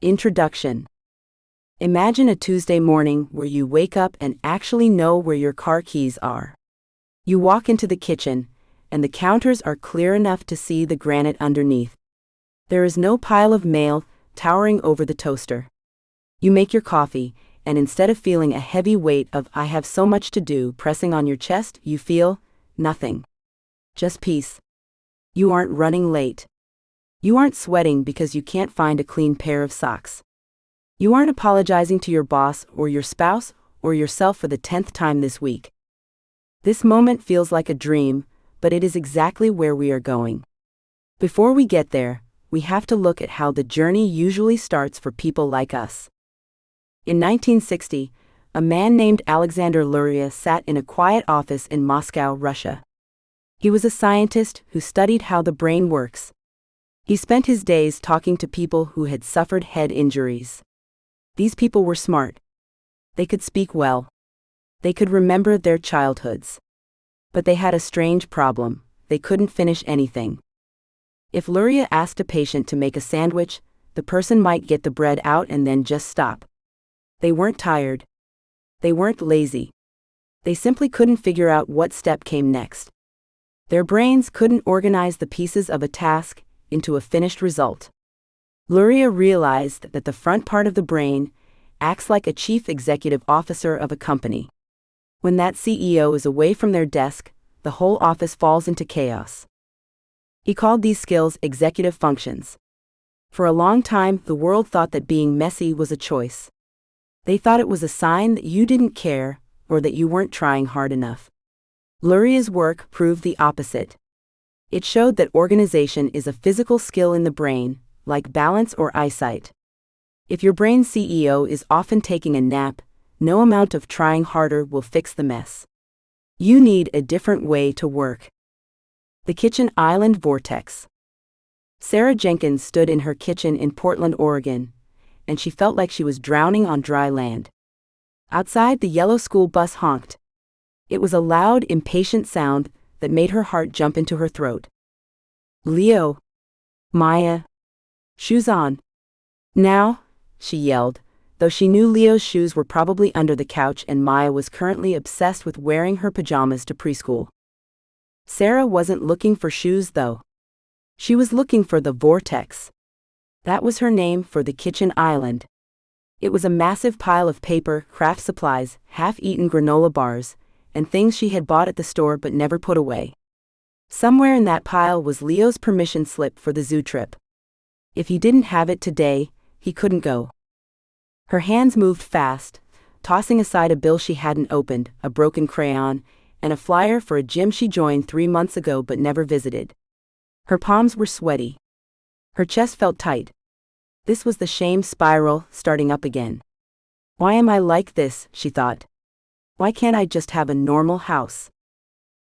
Introduction. Imagine a Tuesday morning where you wake up and actually know where your car keys are. You walk into the kitchen, and the counters are clear enough to see the granite underneath. There is no pile of mail towering over the toaster. You make your coffee, and instead of feeling a heavy weight of "I have so much to do" pressing on your chest, you feel nothing. Just peace. You aren't running late. You aren't sweating because you can't find a clean pair of socks. You aren't apologizing to your boss or your spouse or yourself for the 10th time this week. This moment feels like a dream, but it is exactly where we are going. Before we get there, we have to look at how the journey usually starts for people like us. In 1960, a man named Alexander Luria sat in a quiet office in Moscow, Russia. He was a scientist who studied how the brain works. He spent his days talking to people who had suffered head injuries. These people were smart. They could speak well. They could remember their childhoods. But they had a strange problem: they couldn't finish anything. If Luria asked a patient to make a sandwich, the person might get the bread out and then just stop. They weren't tired. They weren't lazy. They simply couldn't figure out what step came next. Their brains couldn't organize the pieces of a task into a finished result. Luria realized that the front part of the brain acts like a chief executive officer of a company. When that CEO is away from their desk, the whole office falls into chaos. He called these skills executive functions. For a long time, the world thought that being messy was a choice. They thought it was a sign that you didn't care or that you weren't trying hard enough. Luria's work proved the opposite. It showed that organization is a physical skill in the brain, like balance or eyesight. If your brain CEO is often taking a nap, no amount of trying harder will fix the mess. You need a different way to work. The Kitchen Island Vortex. Sarah Jenkins stood in her kitchen in Portland, Oregon, and she felt like she was drowning on dry land. Outside, the yellow school bus honked. It was a loud, impatient sound that made her heart jump into her throat. "Leo! Maya! Shoes on! Now!" she yelled, though she knew Leo's shoes were probably under the couch and Maya was currently obsessed with wearing her pajamas to preschool. Sarah wasn't looking for shoes, though. She was looking for the vortex. That was her name for the kitchen island. It was a massive pile of paper, craft supplies, half-eaten granola bars, and things she had bought at the store but never put away. Somewhere in that pile was Leo's permission slip for the zoo trip. If he didn't have it today, he couldn't go. Her hands moved fast, tossing aside a bill she hadn't opened, a broken crayon, and a flyer for a gym she joined 3 months ago but never visited. Her palms were sweaty. Her chest felt tight. This was the shame spiral starting up again. "Why am I like this?" she thought. "Why can't I just have a normal house?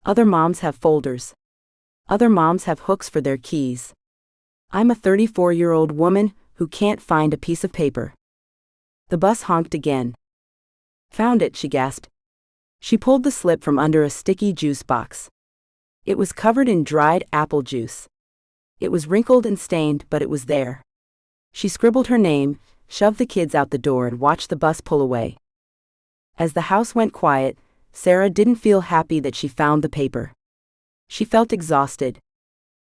Other moms have folders. Other moms have hooks for their keys. I'm a 34-year-old woman who can't find a piece of paper." The bus honked again. "Found it," she gasped. She pulled the slip from under a sticky juice box. It was covered in dried apple juice. It was wrinkled and stained, but it was there. She scribbled her name, shoved the kids out the door, and watched the bus pull away. As the house went quiet, Sarah didn't feel happy that she found the paper. She felt exhausted.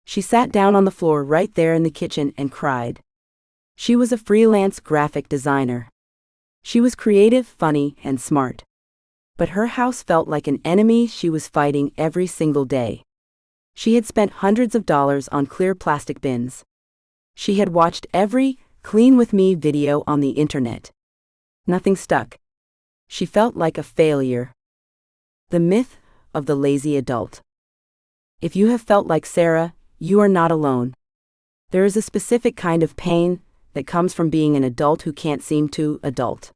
She sat down on the floor right there in the kitchen and cried. She was a freelance graphic designer. She was creative, funny, and smart. But her house felt like an enemy she was fighting every single day. She had spent hundreds of dollars on clear plastic bins. She had watched every "Clean With Me" video on the internet. Nothing stuck. She felt like a failure. The myth of the lazy adult. If you have felt like Sarah, you are not alone. There is a specific kind of pain that comes from being an adult who can't seem to adult.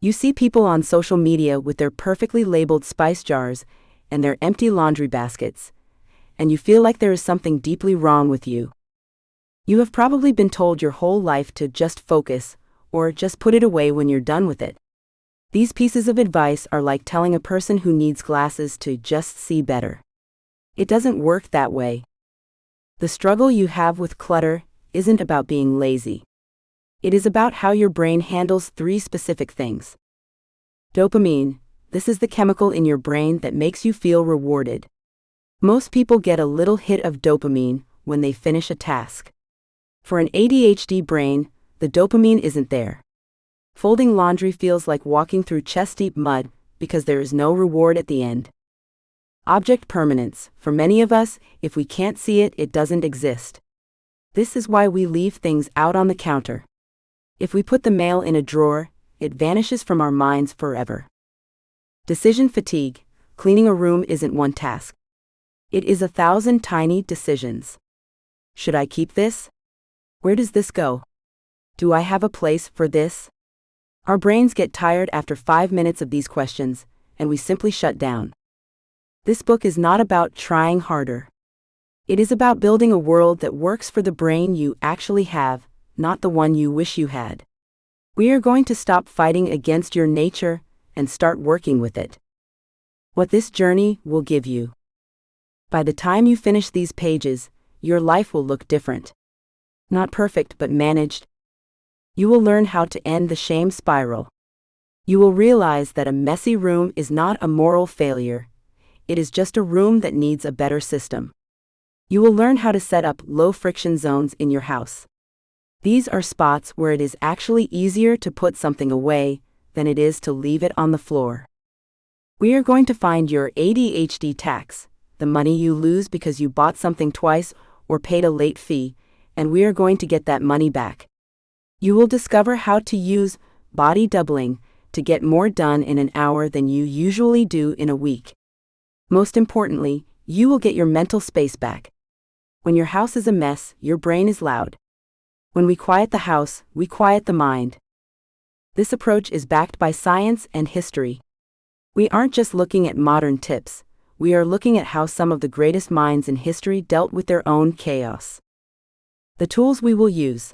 You see people on social media with their perfectly labeled spice jars and their empty laundry baskets, and you feel like there is something deeply wrong with you. You have probably been told your whole life to just focus, or just put it away when you're done with it. These pieces of advice are like telling a person who needs glasses to just see better. It doesn't work that way. The struggle you have with clutter isn't about being lazy. It is about how your brain handles three specific things. Dopamine. This is the chemical in your brain that makes you feel rewarded. Most people get a little hit of dopamine when they finish a task. For an ADHD brain, the dopamine isn't there. Folding laundry feels like walking through chest-deep mud because there is no reward at the end. Object permanence. For many of us, if we can't see it, it doesn't exist. This is why we leave things out on the counter. If we put the mail in a drawer, it vanishes from our minds forever. Decision fatigue. Cleaning a room isn't one task. It is 1,000 tiny decisions. Should I keep this? Where does this go? Do I have a place for this? Our brains get tired after 5 minutes of these questions, and we simply shut down. This book is not about trying harder. It is about building a world that works for the brain you actually have, not the one you wish you had. We are going to stop fighting against your nature and start working with it. What this journey will give you. By the time you finish these pages, your life will look different. Not perfect but managed. You will learn how to end the shame spiral. You will realize that a messy room is not a moral failure. It is just a room that needs a better system. You will learn how to set up low-friction zones in your house. These are spots where it is actually easier to put something away than it is to leave it on the floor. We are going to find your ADHD tax, the money you lose because you bought something twice or paid a late fee, and we are going to get that money back. You will discover how to use body doubling to get more done in an hour than you usually do in a week. Most importantly, you will get your mental space back. When your house is a mess, your brain is loud. When we quiet the house, we quiet the mind. This approach is backed by science and history. We aren't just looking at modern tips, we are looking at how some of the greatest minds in history dealt with their own chaos. The tools we will use.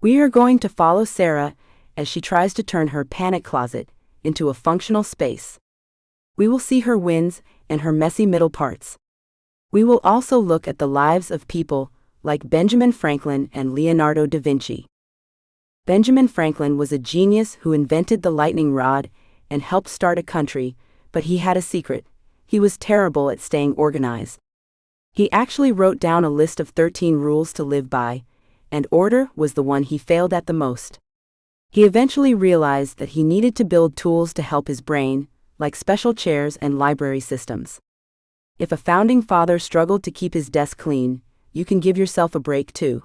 We are going to follow Sarah as she tries to turn her panic closet into a functional space. We will see her wins and her messy middle parts. We will also look at the lives of people like Benjamin Franklin and Leonardo da Vinci. Benjamin Franklin was a genius who invented the lightning rod and helped start a country, but he had a secret. He was terrible at staying organized. He actually wrote down a list of 13 rules to live by, and order was the one he failed at the most. He eventually realized that he needed to build tools to help his brain, like special chairs and library systems. If a founding father struggled to keep his desk clean, you can give yourself a break too.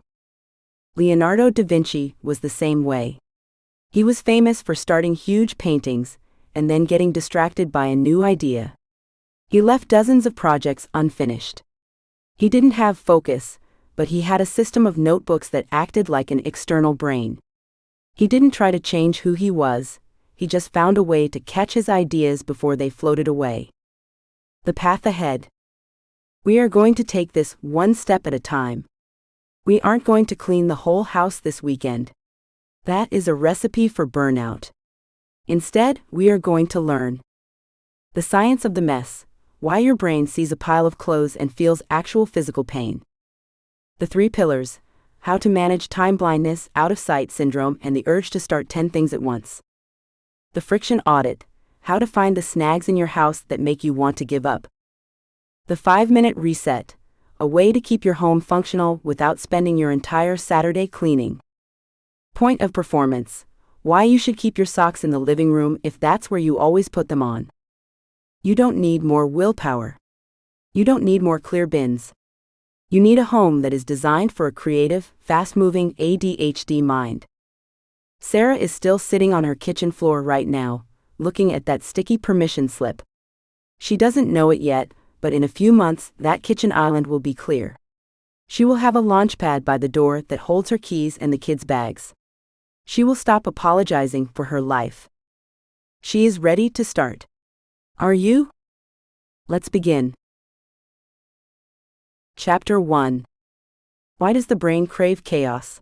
Leonardo da Vinci was the same way. He was famous for starting huge paintings and then getting distracted by a new idea. He left dozens of projects unfinished. He didn't have focus, but he had a system of notebooks that acted like an external brain. He didn't try to change who he was, he just found a way to catch his ideas before they floated away. The path ahead. We are going to take this one step at a time. We aren't going to clean the whole house this weekend. That is a recipe for burnout. Instead, we are going to learn the science of the mess, why your brain sees a pile of clothes and feels actual physical pain. The 3 pillars, how to manage time blindness, out-of-sight syndrome, and the urge to start 10 things at once. The friction audit, how to find the snags in your house that make you want to give up. The 5-minute reset, a way to keep your home functional without spending your entire Saturday cleaning. Point of performance, why you should keep your socks in the living room if that's where you always put them on. You don't need more willpower. You don't need more clear bins. You need a home that is designed for a creative, fast-moving ADHD mind. Sarah is still sitting on her kitchen floor right now, looking at that sticky permission slip. She doesn't know it yet, but in a few months, that kitchen island will be clear. She will have a launch pad by the door that holds her keys and the kids' bags. She will stop apologizing for her life. She is ready to start. Are you? Let's begin. Chapter 1. Why does the brain crave chaos?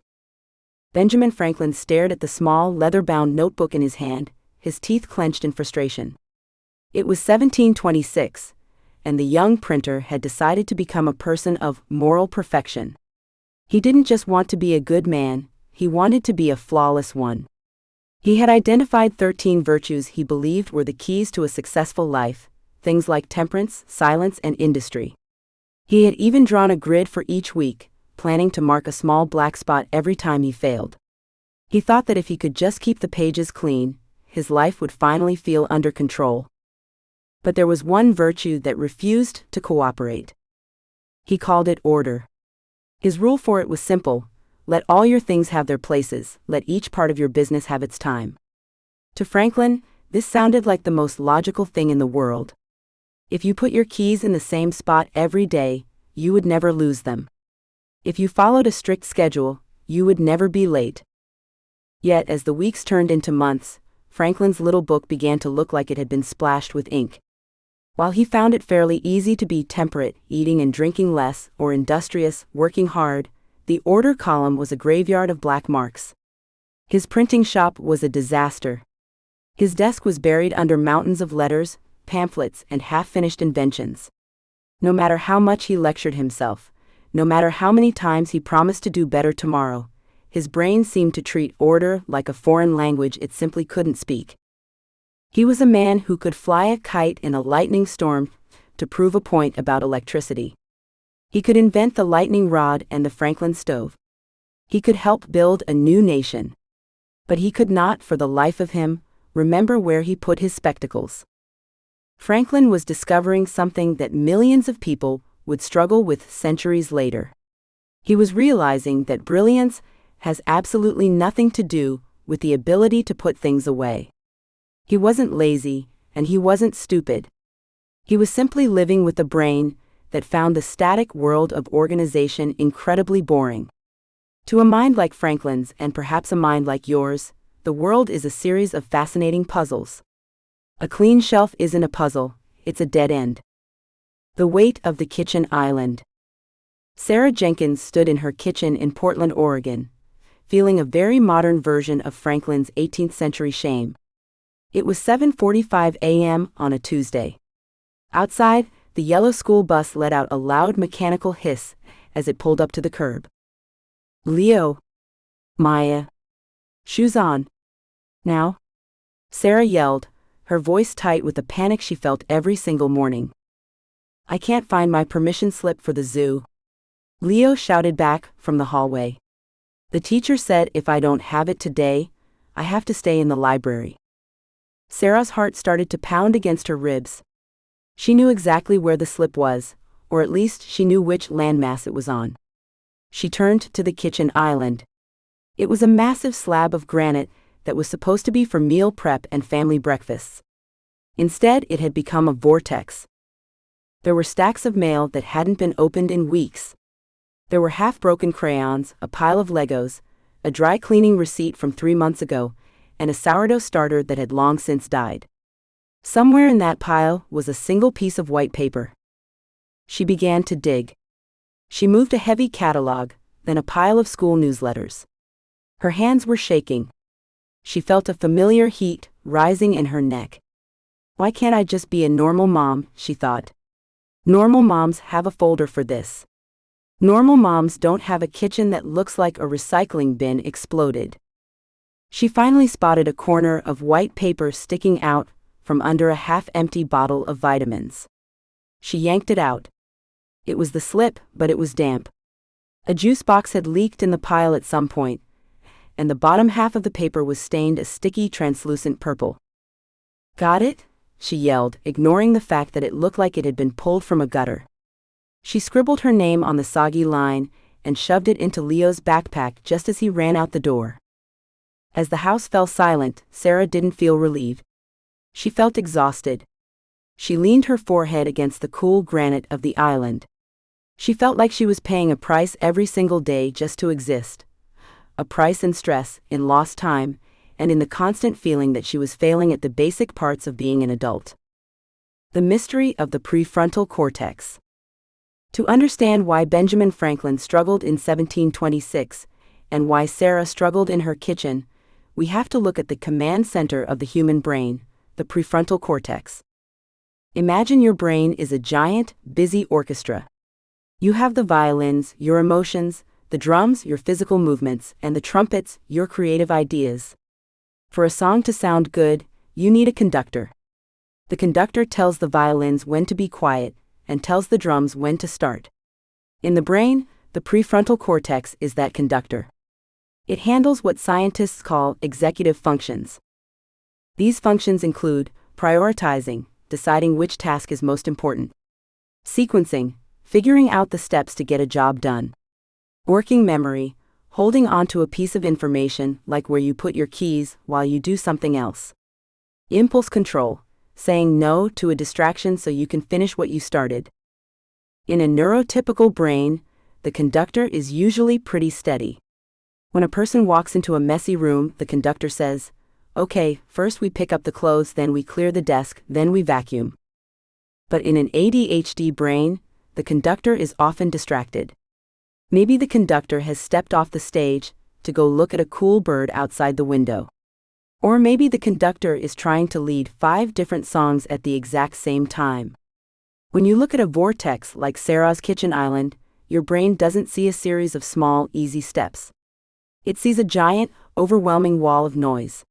Benjamin Franklin stared at the small, leather-bound notebook in his hand, his teeth clenched in frustration. It was 1726, and the young printer had decided to become a person of moral perfection. He didn't just want to be a good man, he wanted to be a flawless one. He had identified 13 virtues he believed were the keys to a successful life, things like temperance, silence, and industry. He had even drawn a grid for each week, planning to mark a small black spot every time he failed. He thought that if he could just keep the pages clean, his life would finally feel under control. But there was one virtue that refused to cooperate. He called it order. His rule for it was simple: let all your things have their places, let each part of your business have its time. To Franklin, this sounded like the most logical thing in the world. If you put your keys in the same spot every day, you would never lose them. If you followed a strict schedule, you would never be late. Yet as the weeks turned into months, Franklin's little book began to look like it had been splashed with ink. While he found it fairly easy to be temperate, eating and drinking less, or industrious, working hard, the order column was a graveyard of black marks. His printing shop was a disaster. His desk was buried under mountains of letters, pamphlets, and half-finished inventions. No matter how much he lectured himself, no matter how many times he promised to do better tomorrow, his brain seemed to treat order like a foreign language it simply couldn't speak. He was a man who could fly a kite in a lightning storm to prove a point about electricity. He could invent the lightning rod and the Franklin stove. He could help build a new nation. But he could not, for the life of him, remember where he put his spectacles. Franklin was discovering something that millions of people would struggle with centuries later. He was realizing that brilliance has absolutely nothing to do with the ability to put things away. He wasn't lazy, and he wasn't stupid. He was simply living with a brain that found the static world of organization incredibly boring. To a mind like Franklin's, and perhaps a mind like yours, the world is a series of fascinating puzzles. A clean shelf isn't a puzzle, it's a dead end. The weight of the kitchen island. Sarah Jenkins stood in her kitchen in Portland, Oregon, feeling a very modern version of Franklin's 18th century shame. It was 7:45 a.m. on a Tuesday. Outside, the yellow school bus let out a loud mechanical hiss as it pulled up to the curb. "Leo. Maya. Shoes on. Now?" Sarah yelled, her voice tight with the panic she felt every single morning. "I can't find my permission slip for the zoo," Leo shouted back from the hallway. "The teacher said if I don't have it today, I have to stay in the library." Sarah's heart started to pound against her ribs. She knew exactly where the slip was, or at least she knew which landmass it was on. She turned to the kitchen island. It was a massive slab of granite that was supposed to be for meal prep and family breakfasts. Instead, it had become a vortex. There were stacks of mail that hadn't been opened in weeks. There were half-broken crayons, a pile of Legos, a dry cleaning receipt from 3 months ago, and a sourdough starter that had long since died. Somewhere in that pile was a single piece of white paper. She began to dig. She moved a heavy catalog, then a pile of school newsletters. Her hands were shaking. She felt a familiar heat rising in her neck. Why can't I just be a normal mom, she thought. Normal moms have a folder for this. Normal moms don't have a kitchen that looks like a recycling bin exploded. She finally spotted a corner of white paper sticking out from under a half-empty bottle of vitamins. She yanked it out. It was the slip, but it was damp. A juice box had leaked in the pile at some point, and the bottom half of the paper was stained a sticky, translucent purple. "Got it?" she yelled, ignoring the fact that it looked like it had been pulled from a gutter. She scribbled her name on the soggy line and shoved it into Leo's backpack just as he ran out the door. As the house fell silent, Sarah didn't feel relieved. She felt exhausted. She leaned her forehead against the cool granite of the island. She felt like she was paying a price every single day just to exist. A price in stress, in lost time, and in the constant feeling that she was failing at the basic parts of being an adult. The mystery of the prefrontal cortex. To understand why Benjamin Franklin struggled in 1726, and why Sarah struggled in her kitchen, we have to look at the command center of the human brain, the prefrontal cortex. Imagine your brain is a giant, busy orchestra. You have the violins, your emotions, the drums, your physical movements, and the trumpets, your creative ideas. For a song to sound good, you need a conductor. The conductor tells the violins when to be quiet and tells the drums when to start. In the brain, the prefrontal cortex is that conductor. It handles what scientists call executive functions. These functions include prioritizing, deciding which task is most important; sequencing, figuring out the steps to get a job done; working memory, holding on to a piece of information like where you put your keys while you do something else; impulse control, saying no to a distraction so you can finish what you started. In a neurotypical brain, the conductor is usually pretty steady. When a person walks into a messy room, the conductor says, "Okay, first we pick up the clothes, then we clear the desk, then we vacuum." But in an ADHD brain, the conductor is often distracted. Maybe the conductor has stepped off the stage to go look at a cool bird outside the window. Or maybe the conductor is trying to lead 5 different songs at the exact same time. When you look at a vortex like Sarah's kitchen island, your brain doesn't see a series of small, easy steps. It sees a giant, overwhelming wall of noise.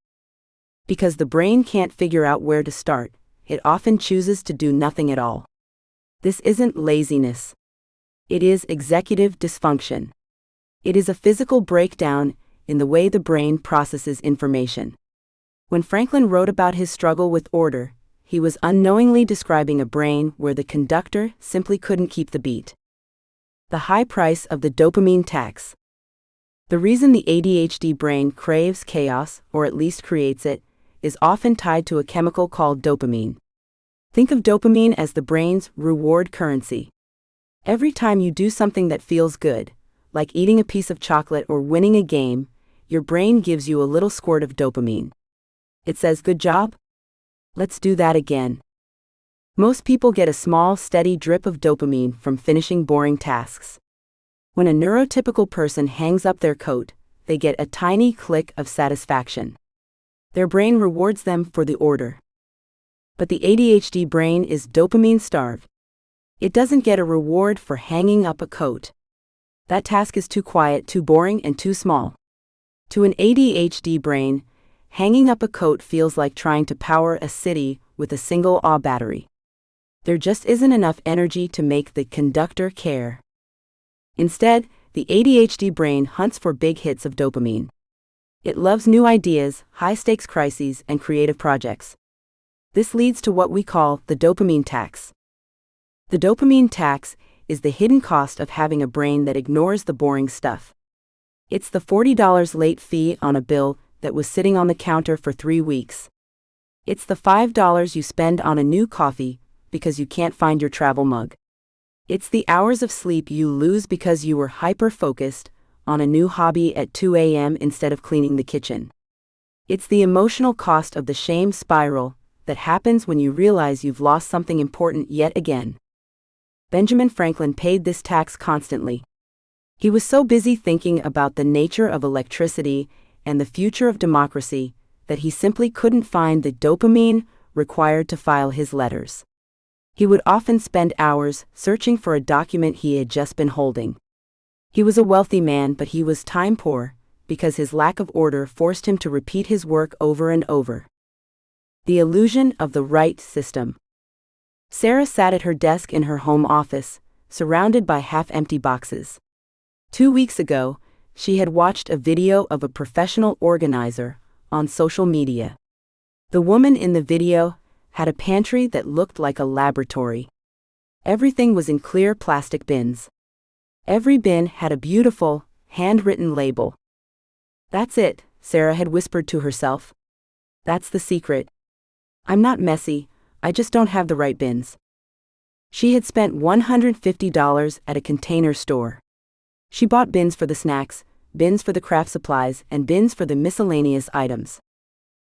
Because the brain can't figure out where to start, it often chooses to do nothing at all. This isn't laziness. It is executive dysfunction. It is a physical breakdown in the way the brain processes information. When Franklin wrote about his struggle with order, he was unknowingly describing a brain where the conductor simply couldn't keep the beat. The high price of the dopamine tax. The reason the ADHD brain craves chaos, or at least creates it, is often tied to a chemical called dopamine. Think of dopamine as the brain's reward currency. Every time you do something that feels good, like eating a piece of chocolate or winning a game, your brain gives you a little squirt of dopamine. It says, "Good job? Let's do that again." Most people get a small, steady drip of dopamine from finishing boring tasks. When a neurotypical person hangs up their coat, they get a tiny click of satisfaction. Their brain rewards them for the order. But the ADHD brain is dopamine-starved. It doesn't get a reward for hanging up a coat. That task is too quiet, too boring, and too small. To an ADHD brain, hanging up a coat feels like trying to power a city with a single AA battery. There just isn't enough energy to make the conductor care. Instead, the ADHD brain hunts for big hits of dopamine. It loves new ideas, high-stakes crises, and creative projects. This leads to what we call the dopamine tax. The dopamine tax is the hidden cost of having a brain that ignores the boring stuff. It's the $40 late fee on a bill that was sitting on the counter for 3 weeks. It's the $5 you spend on a new coffee because you can't find your travel mug. It's the hours of sleep you lose because you were hyper-focused on a new hobby at 2 a.m. instead of cleaning the kitchen. It's the emotional cost of the shame spiral that happens when you realize you've lost something important yet again. Benjamin Franklin paid this tax constantly. He was so busy thinking about the nature of electricity and the future of democracy that he simply couldn't find the dopamine required to file his letters. He would often spend hours searching for a document he had just been holding. He was a wealthy man, but he was time poor because his lack of order forced him to repeat his work over and over. The illusion of the right system. Sarah sat at her desk in her home office, surrounded by half-empty boxes. 2 weeks ago, she had watched a video of a professional organizer on social media. The woman in the video had a pantry that looked like a laboratory. Everything was in clear plastic bins. Every bin had a beautiful, handwritten label. "That's it," Sarah had whispered to herself. "That's the secret. I'm not messy, I just don't have the right bins." She had spent $150 at a container store. She bought bins for the snacks, bins for the craft supplies, and bins for the miscellaneous items.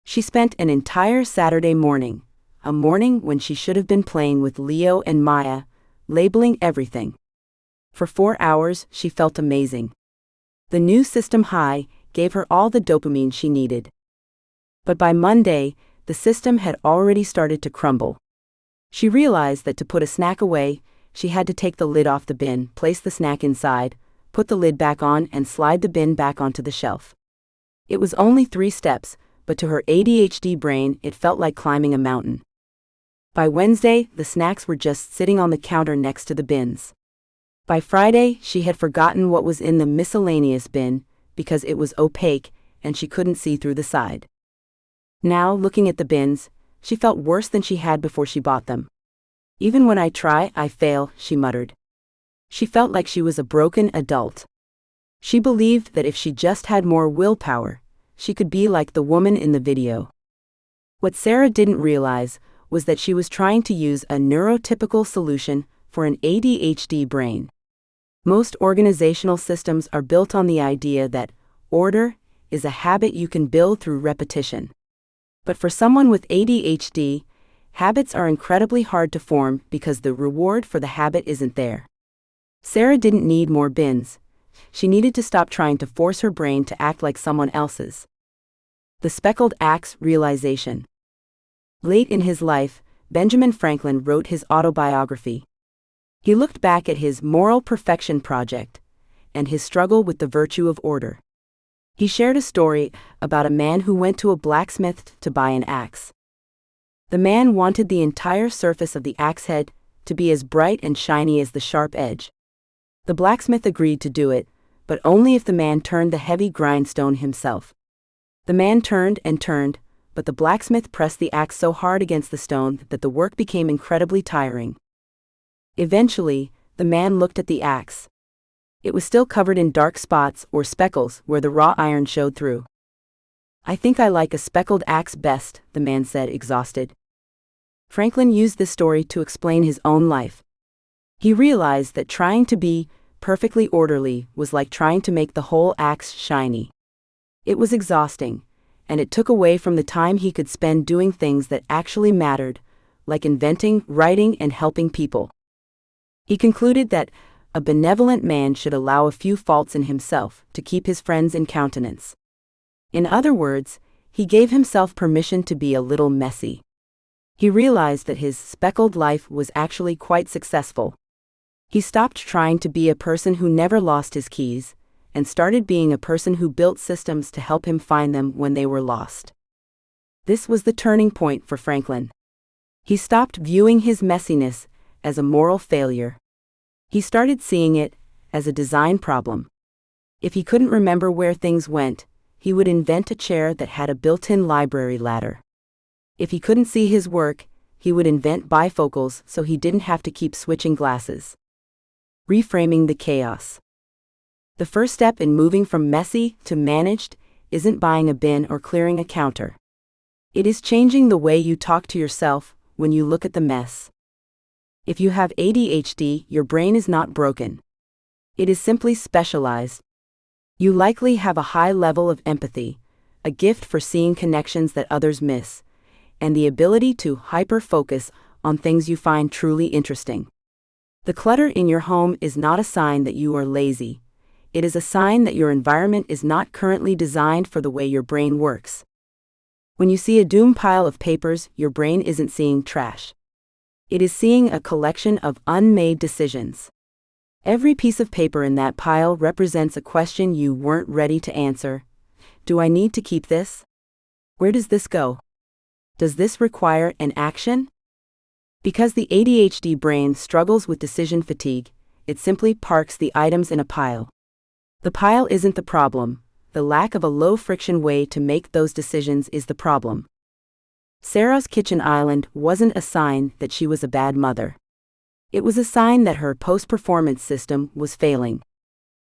She spent an entire Saturday morning, a morning when she should have been playing with Leo and Maya, labeling everything. For 4 hours, she felt amazing. The new system high gave her all the dopamine she needed. But by Monday, the system had already started to crumble. She realized that to put a snack away, she had to take the lid off the bin, place the snack inside, put the lid back on, and slide the bin back onto the shelf. It was only 3 steps, but to her ADHD brain, it felt like climbing a mountain. By Wednesday, the snacks were just sitting on the counter next to the bins. By Friday, she had forgotten what was in the miscellaneous bin because it was opaque and she couldn't see through the side. Now, looking at the bins, she felt worse than she had before she bought them. "Even when I try, I fail," she muttered. She felt like she was a broken adult. She believed that if she just had more willpower, she could be like the woman in the video. What Sarah didn't realize was that she was trying to use a neurotypical solution for an ADHD brain. Most organizational systems are built on the idea that order is a habit you can build through repetition. But for someone with ADHD, habits are incredibly hard to form because the reward for the habit isn't there. Sarah didn't need more bins. She needed to stop trying to force her brain to act like someone else's. The speckled axe realization. Late in his life, Benjamin Franklin wrote his autobiography. He looked back at his moral perfection project and his struggle with the virtue of order. He shared a story about a man who went to a blacksmith to buy an axe. The man wanted the entire surface of the axe head to be as bright and shiny as the sharp edge. The blacksmith agreed to do it, but only if the man turned the heavy grindstone himself. The man turned and turned, but the blacksmith pressed the axe so hard against the stone that the work became incredibly tiring. Eventually, the man looked at the axe. It was still covered in dark spots or speckles where the raw iron showed through. "I think I like a speckled axe best," the man said, exhausted. Franklin used this story to explain his own life. He realized that trying to be perfectly orderly was like trying to make the whole axe shiny. It was exhausting, and it took away from the time he could spend doing things that actually mattered, like inventing, writing, and helping people. He concluded that a benevolent man should allow a few faults in himself to keep his friends in countenance. In other words, he gave himself permission to be a little messy. He realized that his speckled life was actually quite successful. He stopped trying to be a person who never lost his keys, and started being a person who built systems to help him find them when they were lost. This was the turning point for Franklin. He stopped viewing his messiness as a moral failure. He started seeing it as a design problem. If he couldn't remember where things went, he would invent a chair that had a built-in library ladder. If he couldn't see his work, he would invent bifocals so he didn't have to keep switching glasses. Reframing the chaos. The first step in moving from messy to managed isn't buying a bin or clearing a counter. It is changing the way you talk to yourself when you look at the mess. If you have ADHD, your brain is not broken. It is simply specialized. You likely have a high level of empathy, a gift for seeing connections that others miss, and the ability to hyper-focus on things you find truly interesting. The clutter in your home is not a sign that you are lazy. It is a sign that your environment is not currently designed for the way your brain works. When you see a doom pile of papers, your brain isn't seeing trash. It is seeing a collection of unmade decisions. Every piece of paper in that pile represents a question you weren't ready to answer. Do I need to keep this? Where does this go? Does this require an action? Because the ADHD brain struggles with decision fatigue, it simply parks the items in a pile. The pile isn't the problem. The lack of a low-friction way to make those decisions is the problem. Sarah's kitchen island wasn't a sign that she was a bad mother. It was a sign that her post-performance system was failing.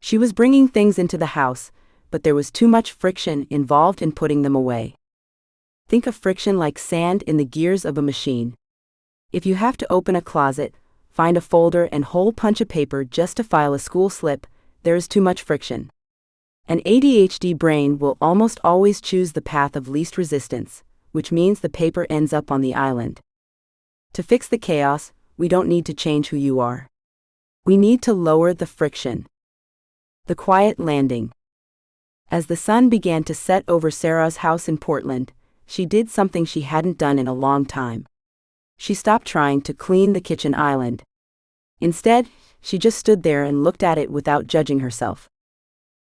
She was bringing things into the house, but there was too much friction involved in putting them away. Think of friction like sand in the gears of a machine. If you have to open a closet, find a folder and hole punch a paper just to file a school slip, there is too much friction. An ADHD brain will almost always choose the path of least resistance, which means the paper ends up on the island. To fix the chaos, we don't need to change who you are. We need to lower the friction. The quiet landing. As the sun began to set over Sarah's house in Portland, she did something she hadn't done in a long time. She stopped trying to clean the kitchen island. Instead, she just stood there and looked at it without judging herself.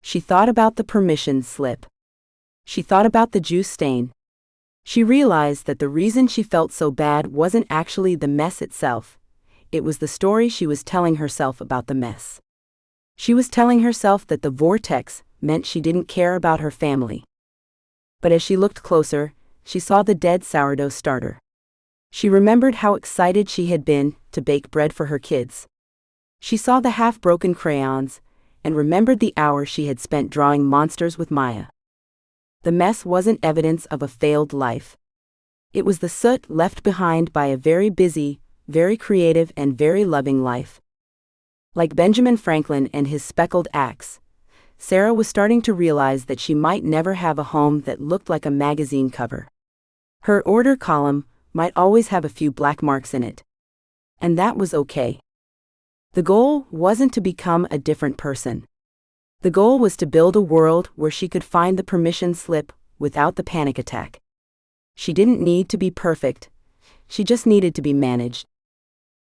She thought about the permission slip. She thought about the juice stain. She realized that the reason she felt so bad wasn't actually the mess itself. It was the story she was telling herself about the mess. She was telling herself that the vortex meant she didn't care about her family. But as she looked closer, she saw the dead sourdough starter. She remembered how excited she had been to bake bread for her kids. She saw the half-broken crayons and remembered the hours she had spent drawing monsters with Maya. The mess wasn't evidence of a failed life. It was the soot left behind by a very busy, very creative, and very loving life. Like Benjamin Franklin and his speckled axe, Sarah was starting to realize that she might never have a home that looked like a magazine cover. Her order column might always have a few black marks in it. And that was okay. The goal wasn't to become a different person. The goal was to build a world where she could find the permission slip without the panic attack. She didn't need to be perfect. She just needed to be managed.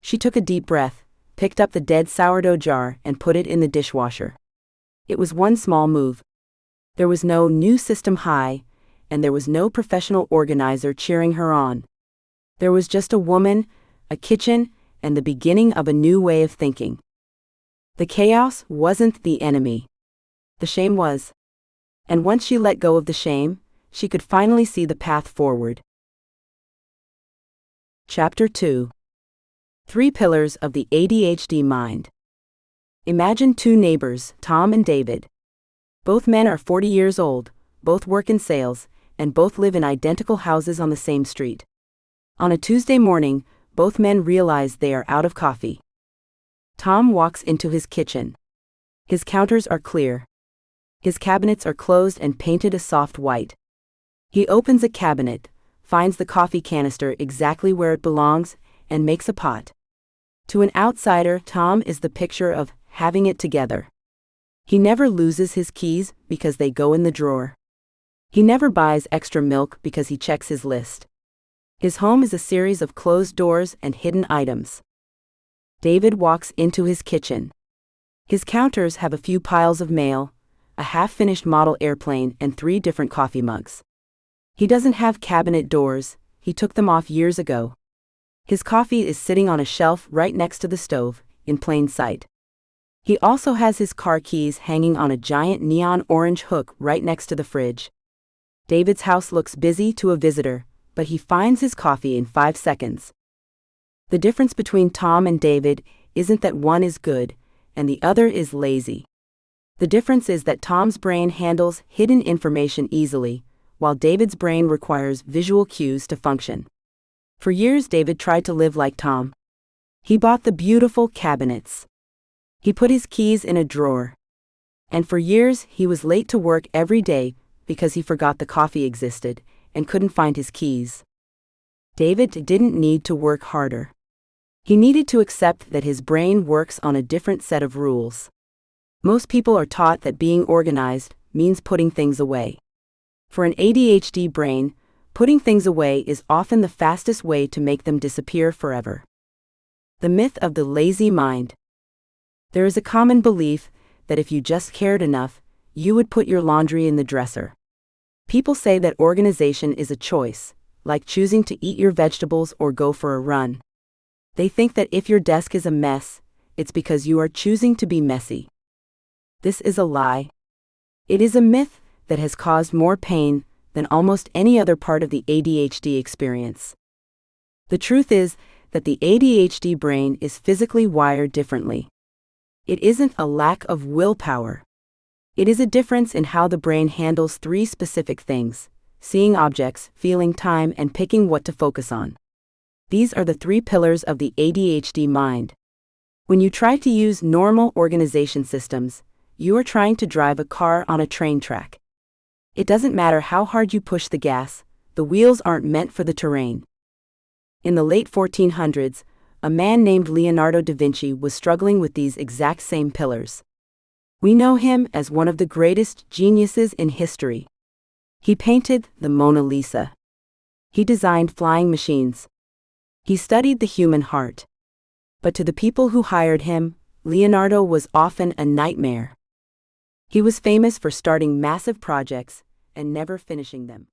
She took a deep breath, picked up the dead sourdough jar, and put it in the dishwasher. It was one small move. There was no new system high, and there was no professional organizer cheering her on. There was just a woman, a kitchen, and the beginning of a new way of thinking. The chaos wasn't the enemy. The shame was. And once she let go of the shame, she could finally see the path forward. Chapter 2. 3 Pillars of the ADHD Mind. Imagine 2 neighbors, Tom and David. Both men are 40 years old, both work in sales, and both live in identical houses on the same street. On a Tuesday morning, both men realize they are out of coffee. Tom walks into his kitchen. His counters are clear. His cabinets are closed and painted a soft white. He opens a cabinet, finds the coffee canister exactly where it belongs, and makes a pot. To an outsider, Tom is the picture of having it together. He never loses his keys because they go in the drawer. He never buys extra milk because he checks his list. His home is a series of closed doors and hidden items. David walks into his kitchen. His counters have a few piles of mail, a half-finished model airplane, and 3 different coffee mugs. He doesn't have cabinet doors, he took them off years ago. His coffee is sitting on a shelf right next to the stove, in plain sight. He also has his car keys hanging on a giant neon orange hook right next to the fridge. David's house looks busy to a visitor, but he finds his coffee in 5 seconds. The difference between Tom and David isn't that one is good, and the other is lazy. The difference is that Tom's brain handles hidden information easily, while David's brain requires visual cues to function. For years, David tried to live like Tom. He bought the beautiful cabinets. He put his keys in a drawer. And for years, he was late to work every day because he forgot the coffee existed and couldn't find his keys. David didn't need to work harder. He needed to accept that his brain works on a different set of rules. Most people are taught that being organized means putting things away. For an ADHD brain, putting things away is often the fastest way to make them disappear forever. The myth of the lazy mind. There is a common belief that if you just cared enough, you would put your laundry in the dresser. People say that organization is a choice, like choosing to eat your vegetables or go for a run. They think that if your desk is a mess, it's because you are choosing to be messy. This is a lie. It is a myth that has caused more pain than almost any other part of the ADHD experience. The truth is that the ADHD brain is physically wired differently. It isn't a lack of willpower. It is a difference in how the brain handles 3 specific things: seeing objects, feeling time, and picking what to focus on. These are the 3 pillars of the ADHD mind. When you try to use normal organization systems, you are trying to drive a car on a train track. It doesn't matter how hard you push the gas, the wheels aren't meant for the terrain. In the late 1400s, a man named Leonardo da Vinci was struggling with these exact same pillars. We know him as one of the greatest geniuses in history. He painted the Mona Lisa. He designed flying machines. He studied the human heart. But to the people who hired him, Leonardo was often a nightmare. He was famous for starting massive projects and never finishing them.